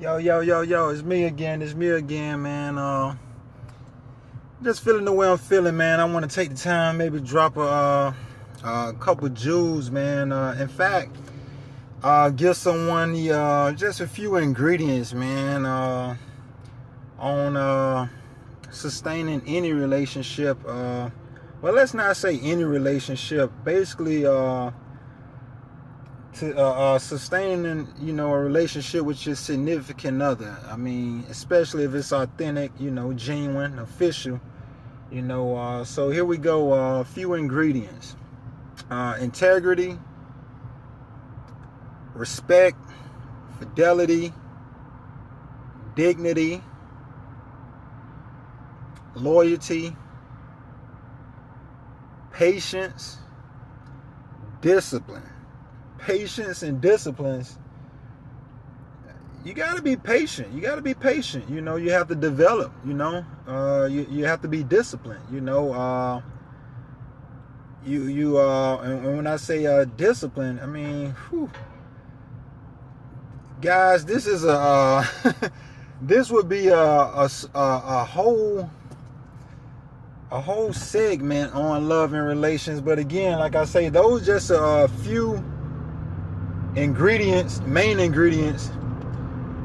Yo, it's me again, man. Just feeling the way I'm feeling, man. I want to take the time, maybe drop a couple jewels, man. In fact, give someone just a few ingredients, man, on sustaining any relationship. Well, let's not say any relationship. Basically, to sustaining, a relationship with your significant other. I mean, especially if it's authentic, genuine, official. So here we go. A few ingredients: integrity, respect, fidelity, dignity, loyalty, patience, discipline. Patience and disciplines. You got to be patient. You have to develop. You have to be disciplined. And when I say discipline, I mean, guys, this is this would be a whole segment on love and relations. But again, like I say, those just a few main ingredients,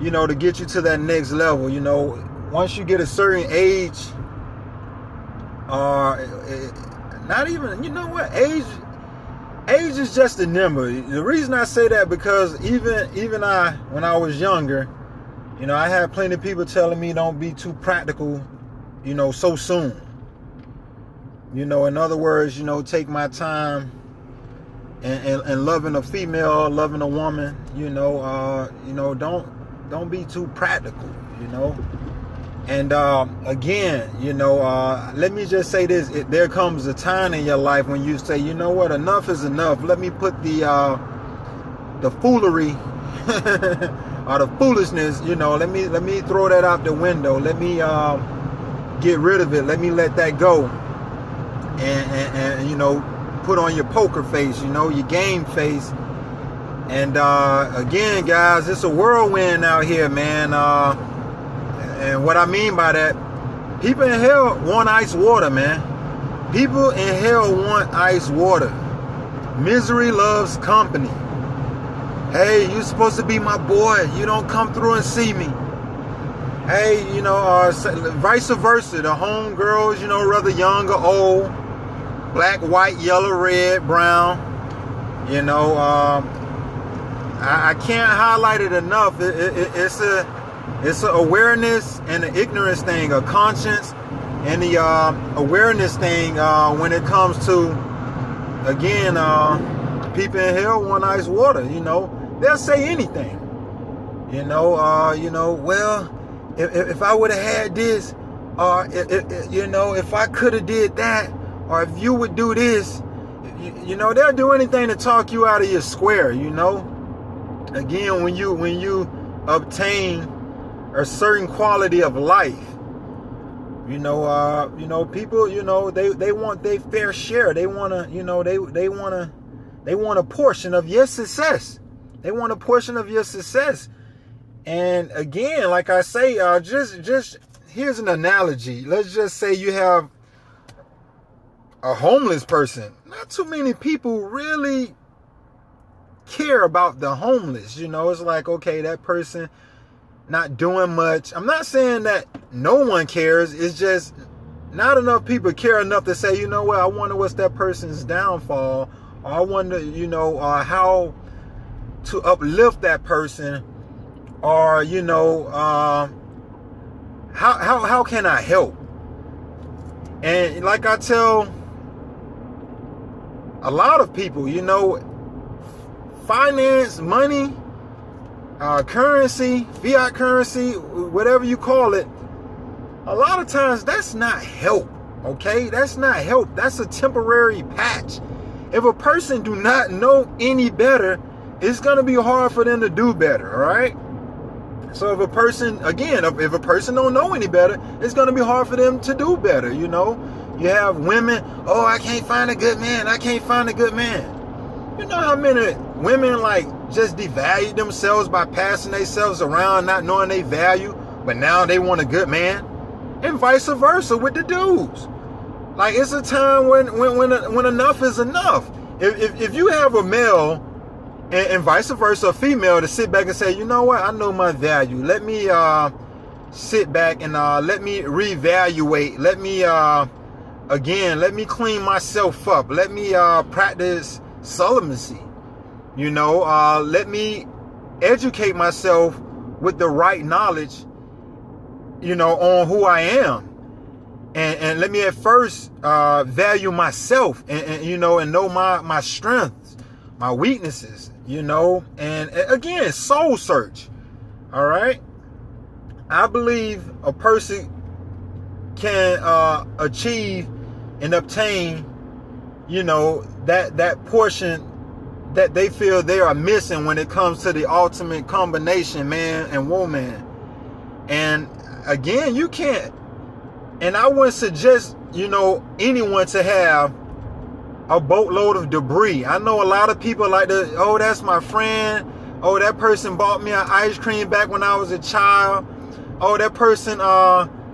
to get you to that next level. Once you get a certain age, not even, age is just a number. The reason I say that, because even when I was younger, I had plenty of people telling me don't be too practical, so soon. In other words, take my time and loving a female, loving a woman, don't be too practical, And again, let me just say this: there comes a time in your life when you say, you know what, enough is enough. Let me put the foolery or the foolishness, let me throw that out the window. Let me get rid of it. Let me let that go, and put on your poker face, your game face. And again, guys, it's a whirlwind out here, man. And what I mean by that, people in hell want ice water, man. People in hell want ice water. Misery loves company. Hey, you're supposed to be my boy. You don't come through and see me. Hey, vice versa. The home girls, whether young or old, black, white, yellow, red, brown, I can't highlight it enough. It's a awareness and an ignorance thing, a conscience and the awareness thing when it comes to, again, people in hell want ice water. They'll say anything. Well, if I would have had this, or if I could have did that, or if you would do this, they'll do anything to talk you out of your square. Again, when you obtain a certain quality of life, people, they want their fair share. They want to, they want a portion of your success. They want a portion of your success. And again, like I say, just here's an analogy. Let's just say you have a homeless person. Not too many people really care about the homeless. It's like, okay, that person not doing much. I'm not saying that no one cares. It's just not enough people care enough to say, what, I wonder what's that person's downfall, or I wonder, how to uplift that person, or how can I help? And like I tell a lot of people, finance, money, currency, fiat currency, whatever you call it, a lot of times that's not help. Okay, that's not help. That's a temporary patch. If a person do not know any better, it's going to be hard for them to do better. All right. So if a person don't know any better, it's going to be hard for them to do better. You have women, oh, I can't find a good man. You know how many women like just devalued themselves by passing themselves around, not knowing their value, but now they want a good man, and vice versa with the dudes. Like, it's a time when enough is enough. If you have a male and vice versa, a female, to sit back and say, you know what, I know my value. Let me sit back and let me reevaluate. Let me let me clean myself up. Let me practice celibacy. You know, let me educate myself with the right knowledge, you know, on who I am. And let me at first value myself and you know, and know my strengths, my weaknesses, you know, and again, soul search. All right. I believe a person can achieve and obtain, you know, that portion that they feel they are missing when it comes to the ultimate combination, man and woman. And again, you can't, and I wouldn't suggest, you know, anyone to have a boatload of debris. I know a lot of people like to, oh, that's my friend. Oh, that person bought me an ice cream back when I was a child. Oh, that person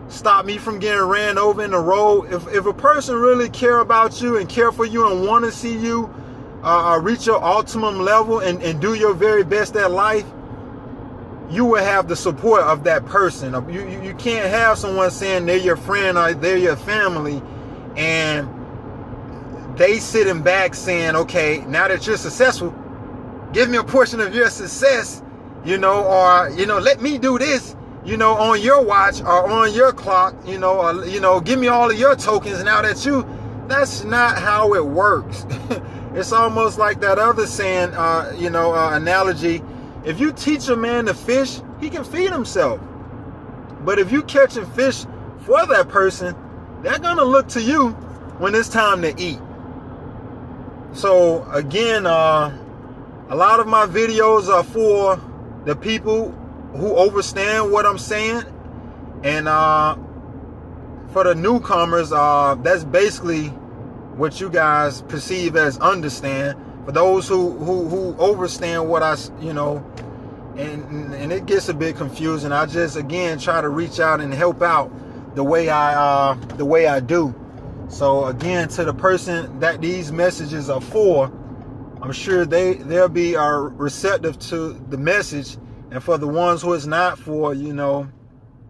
stopped me from getting ran over in the road. If a person really care about you and care for you and want to see you reach your ultimate level and do your very best at life, you will have the support of that person. You can't have someone saying they're your friend or they're your family, and they sitting back saying, okay, now that you're successful, give me a portion of your success, you know, or, you know, let me do this, you know, on your watch or on your clock, you know, or, you know, give me all of your tokens now that you, that's not how it works. It's almost like that other saying, you know, analogy. If you teach a man to fish, he can feed himself. But if you catching fish for that person, they're going to look to you when it's time to eat. So again, a lot of my videos are for the people who understand what I'm saying. And for the newcomers, that's basically what you guys perceive as understand. For those who understand what I, you know, and it gets a bit confusing. I just, again, try to reach out and help out the way I do. So again, to the person that these messages are for, I'm sure they'll be receptive to the message. And for the ones who it's not for, you know,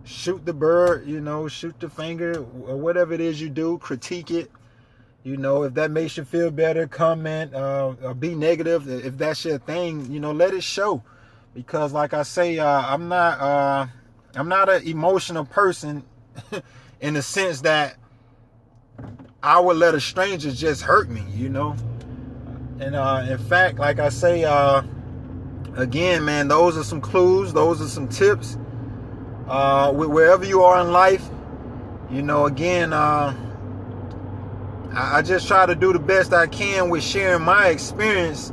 shoot the bird, you know, shoot the finger, or whatever it is you do, critique it. You know, if that makes you feel better, comment, or be negative. If that's your thing, you know, let it show. Because like I say, I'm not an emotional person in the sense that I would let a stranger just hurt me, you know. And in fact, like I say, again, man, those are some clues. Those are some tips. Wherever you are in life, you know, again, I just try to do the best I can with sharing my experience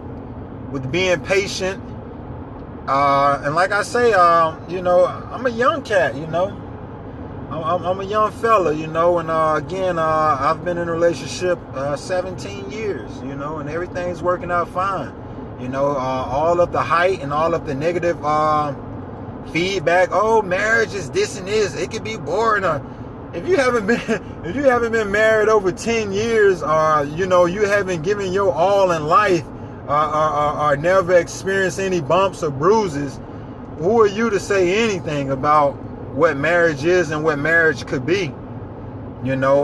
with being patient. And like I say, you know, I'm a young cat, you know. I'm a young fella, you know. And again, I've been in a relationship 17 years, you know, and everything's working out fine. You know, all of the hype and all of the negative feedback, oh, marriage is this and this, it could be boring. If you haven't been married over 10 years, or you know, you haven't given your all in life, or never experienced any bumps or bruises, who are you to say anything about what marriage is and what marriage could be? You know,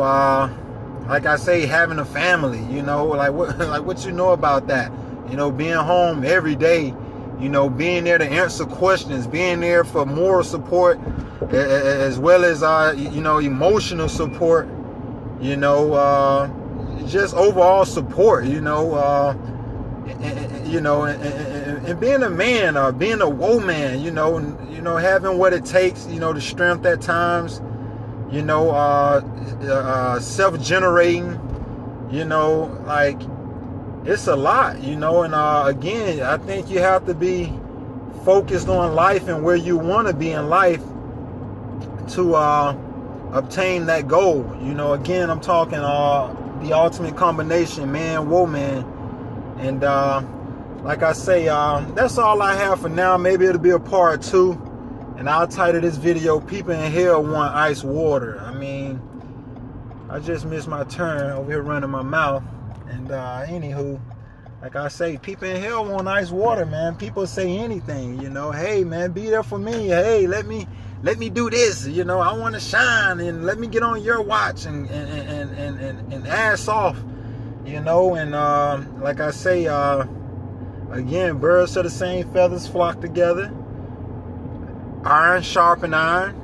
like I say, having a family, you know, like what you know about that? You know, being home every day, you know, being there to answer questions, being there for moral support, as well as you know, emotional support, you know, just overall support, you know, and being a man, or being a woman, you know, having what it takes, you know, the strength at times, you know, self-generating, you know, like, it's a lot, you know. And again, I think you have to be focused on life and where you want to be in life to obtain that goal. You know, again, I'm talking the ultimate combination, man, woman. And like I say, that's all I have for now. Maybe it'll be a part 2, and I'll title this video, People in Hell Want Ice Water. I mean, I just missed my turn over here running my mouth. And anywho, like I say, people in hell want ice water, man. People say anything, you know. Hey, man, be there for me. Hey, let me do this. You know, I want to shine, and let me get on your watch and ass off, you know. And like I say, again, birds of the same feathers flock together. Iron sharpen iron.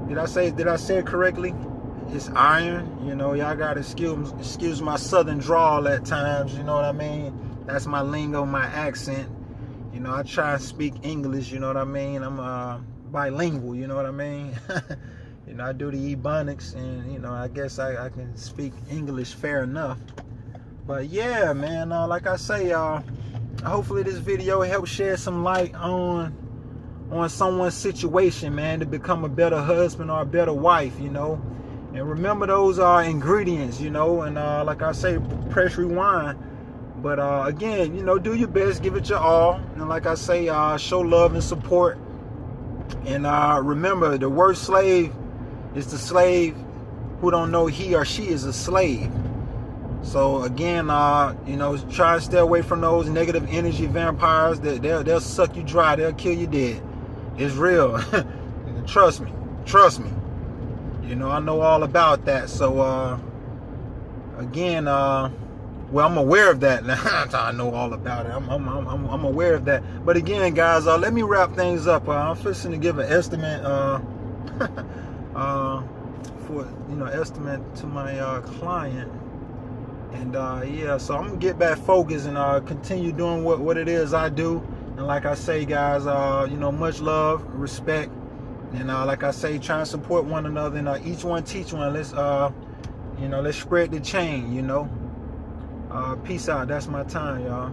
Did I say it correctly? It's iron, you know. Y'all gotta excuse my southern drawl at times, you know what I mean? That's my lingo, my accent. You know, I try and speak English, you know what I mean? I'm bilingual, you know what I mean? You know, I do the Ebonics, and you know, I guess I can speak English fair enough. But yeah, man, like I say, hopefully this video helps shed some light on someone's situation, man, to become a better husband or a better wife, you know. And remember those ingredients, you know, and like I say, press rewind. But again, you know, do your best, give it your all. And like I say, show love and support. And remember, the worst slave is the slave who don't know he or she is a slave. So again, you know, try to stay away from those negative energy vampires. They'll suck you dry. They'll kill you dead. It's real. Trust me. You know, I know all about that. So again, well, I'm aware of that. I know all about it. I'm aware of that. But again, guys, let me wrap things up. I'm fixing to give an estimate estimate to my client. And yeah, so I'm gonna get back focused and continue doing what it is I do. And like I say, guys, you know, much love, respect. And like I say, try and support one another, and each one teach one. Let's you know, let's spread the chain, you know. Peace out. That's my time, y'all.